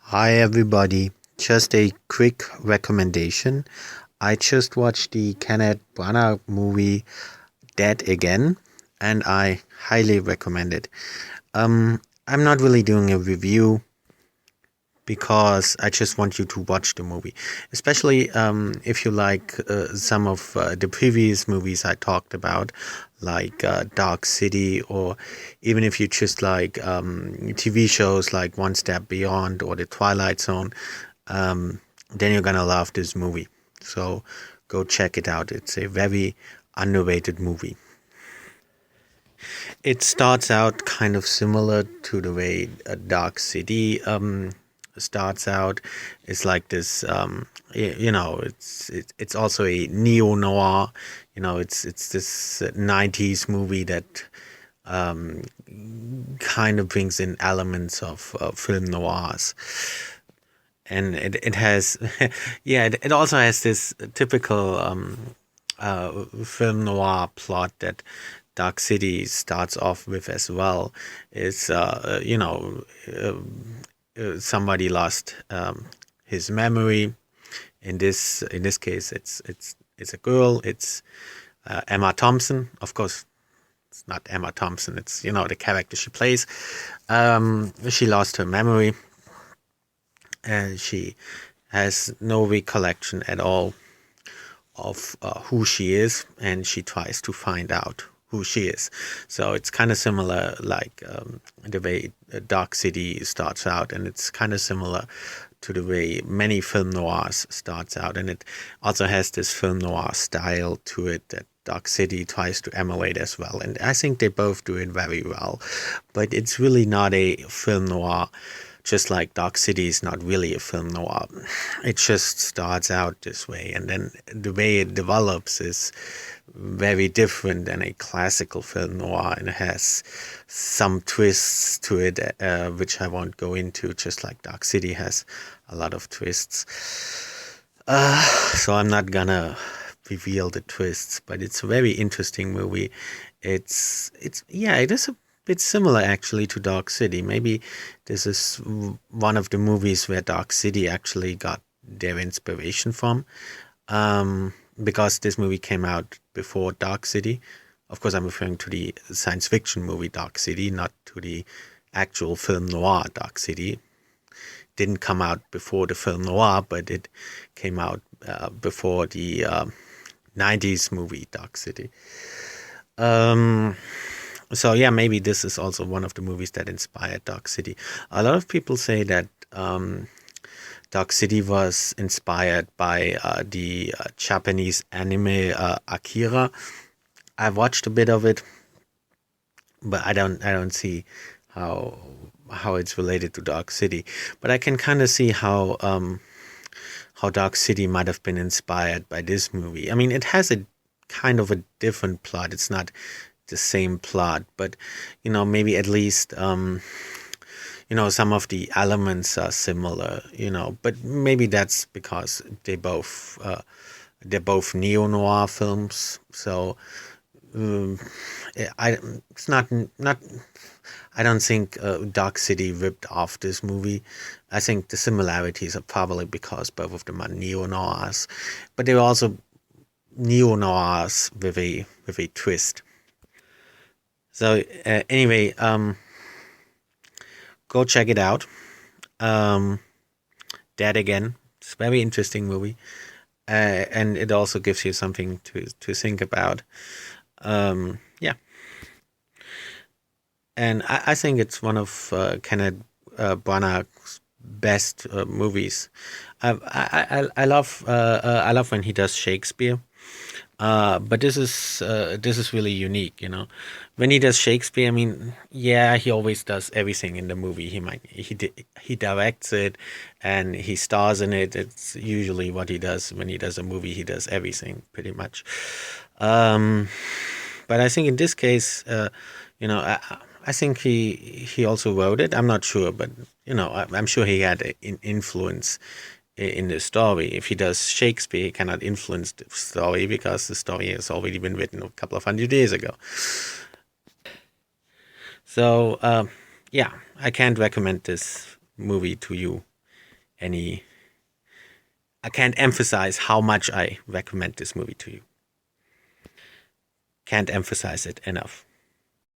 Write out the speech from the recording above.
Hi everybody. Just a quick recommendation. I just watched the Kenneth Branagh movie Dead Again, and I highly recommend it. I'm not really doing a review because I just want you to watch the movie, especially if you like some of the previous movies I talked about, like Dark City, or even if you just like TV shows like One Step Beyond or The Twilight Zone, then you're gonna love this movie. So go check it out. It's a very underrated movie. It starts out kind of similar to the way a Dark City starts out. It's like this, it's also a neo noir. It's this '90s movie that um, kind of brings in elements of film noirs, and it has, yeah, it also has this typical film noir plot that Dark City starts off with as well. Is somebody lost his memory. In this case, it's a girl. It's Emma Thompson. Of course, it's not Emma Thompson. It's the character she plays. She lost her memory, and she has no recollection at all of who she is, and she tries to find out who she is. So it's kind of similar, like the way Dark City starts out, and it's kind of similar to the way many film noirs starts out, and it also has this film noir style to it that Dark City tries to emulate as well. And I think they both do it very well, but it's really not a film noir. Just like Dark City is not really a film noir. It just starts out this way, and then the way it develops is very different than a classical film noir, and it has some twists to it, which I won't go into, just like Dark City has a lot of twists. So I'm not gonna reveal the twists, but it's a very interesting movie. It is a bit similar actually to Dark City. Maybe this is one of the movies where Dark City actually got their inspiration from, because this movie came out before Dark City. Of course, I'm referring to the science fiction movie Dark City, not to the actual film noir Dark City. Didn't come out before the film noir, but it came out before the 90s movie Dark City. Um, so yeah, maybe this is also one of the movies that inspired Dark City. A lot of people say that Dark City was inspired by the Japanese anime Akira. I've watched a bit of it, but I don't see how how it's related to Dark City. But I can kind of see how Dark City might have been inspired by this movie. I mean, it has a kind of a different plot. It's not the same plot, but maybe at least some of the elements are similar. But maybe that's because they're both neo noir films. So um, it's not. I don't think Dark City ripped off this movie. I think the similarities are probably because both of them are neo noirs, but they're also neo noirs with a twist. So anyway, go check it out. Um, Dead Again. It's a very interesting movie, and it also gives you something to think about. Yeah, and I think it's one of Kenneth Branagh's best movies. I love when he does Shakespeare. But this is really unique, When he does Shakespeare, I mean, yeah, he always does everything in the movie. He directs it, and he stars in it. It's usually what he does when he does a movie. He does everything pretty much. Um, but I think in this case, I think he also wrote it. I'm not sure, but I'm sure he had an influence in the story. If he does Shakespeare, he cannot influence the story because the story has already been written a couple of hundred years ago. So yeah, I can't recommend this movie to you any. I can't emphasize how much I recommend this movie to you. Can't emphasize it enough.